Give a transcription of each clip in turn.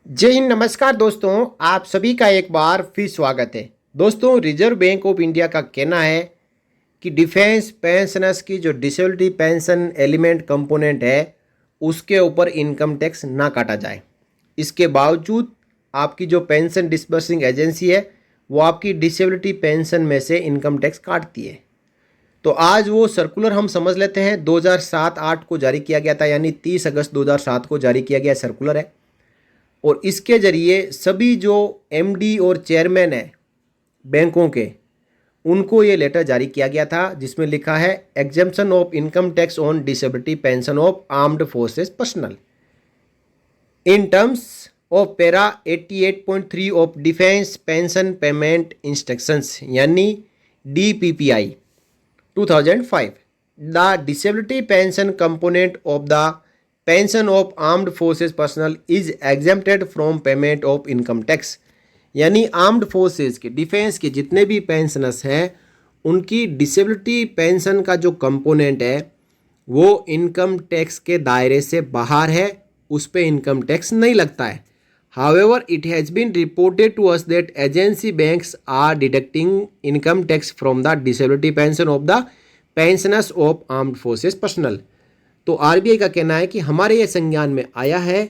जय हिंद। नमस्कार दोस्तों, आप सभी का एक बार फिर स्वागत है। दोस्तों, रिजर्व बैंक ऑफ इंडिया का कहना है कि डिफेंस पेंशनर्स की जो डिसेबिलिटी पेंशन एलिमेंट कंपोनेंट है उसके ऊपर इनकम टैक्स ना काटा जाए। इसके बावजूद आपकी जो पेंशन डिसबर्सिंग एजेंसी है वो आपकी डिसेबिलिटी पेंशन में से इनकम टैक्स काटती है। तो आज वो सर्कुलर हम समझ लेते हैं। 2007-8 को जारी किया गया था, यानी 30 अगस्त 2007 को जारी किया गया सर्कुलर है। और इसके ज़रिए सभी जो एमडी और चेयरमैन हैं बैंकों के, उनको ये लेटर जारी किया गया था जिसमें लिखा है exemption of income tax on disability pension of armed forces personal in terms of para 88.3 of defence pension payment instructions, यानी DPPI 2005। The disability pension component of the pension of armed forces personal is exempted from payment of income tax, यानी armed forces के defence के जितने भी pensioners हैं उनकी disability pension का जो कंपोनेंट है वो इनकम टैक्स के दायरे से बाहर है, उस पर इनकम टैक्स नहीं लगता है। However, it has been reported to us that agency banks are deducting income tax from the disability pension of the pensioners of armed forces personnel। तो आरबीआई का कहना है कि हमारे ये संज्ञान में आया है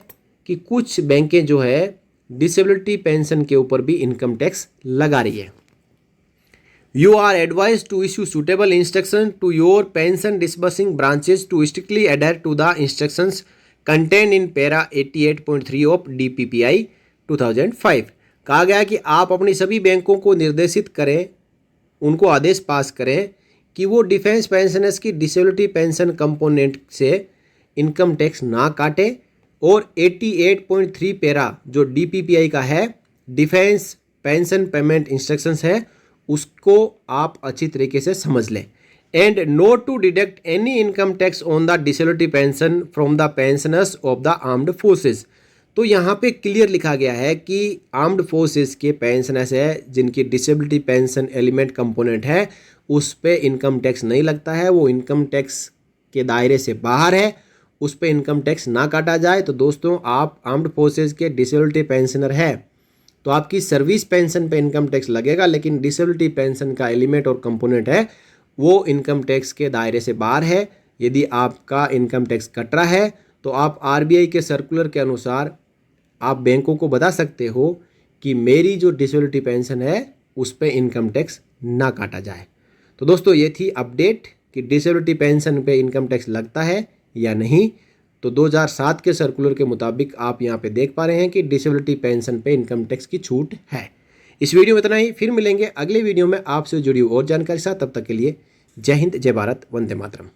कि कुछ बैंकें जो है डिसेबिलिटी पेंशन के ऊपर भी इनकम टैक्स लगा रही है। You are advise to issue suitable instruction to your pension disbursing branches to strictly adhere to the instructions contain in para 88.3 of DPPI 2005। कहा गया कि आप अपनी सभी बैंकों को निर्देशित करें, उनको आदेश पास करें कि वो डिफेंस पेंशनर्स की डिसेबिलिटी पेंशन कंपोनेंट से इनकम टैक्स ना काटे, और 88.3 पैरा जो DPPI का है, डिफेंस पेंशन पेमेंट इंस्ट्रक्शंस है, उसको आप अच्छी तरीके से समझ लें। And not to deduct any income tax on the disability pension from the pensioners of the armed forces. तो यहाँ पे क्लियर लिखा गया है कि आर्म्ड फोर्सेस के पेंशनर्स है जिनकी डिसेबिलिटी पेंशन एलिमेंट कंपोनेंट है उस पे इनकम टैक्स नहीं लगता है, वो इनकम टैक्स के दायरे से बाहर है, उस पे इनकम टैक्स ना काटा जाए। तो दोस्तों, आप आर्म्ड फोर्सेस के डिसेबिलिटी पेंशनर है तो आपकी सर्विस पेंशन पे इनकम टैक्स लगेगा, लेकिन डिसेबिलिटी पेंशन का एलिमेंट और कंपोनेंट है वो इनकम टैक्स के दायरे से बाहर है। यदि आपका इनकम टैक्स कट रहा है तो आप आरबीआई के सर्कुलर के अनुसार आप बैंकों को बता सकते हो कि मेरी जो डिसेबिलिटी पेंशन है उस पर इनकम टैक्स ना काटा जाए। तो दोस्तों, ये थी अपडेट कि डिसेबिलिटी पेंशन पे इनकम टैक्स लगता है या नहीं। तो 2007 के सर्कुलर के मुताबिक आप यहाँ पे देख पा रहे हैं कि डिसेबिलिटी पेंशन पे इनकम टैक्स की छूट है। इस वीडियो में इतना ही, फिर मिलेंगे अगले वीडियो में आपसे जुड़ी और जानकारी के साथ। तब तक के लिए जय हिंद, जय भारत, वंदे मातरम।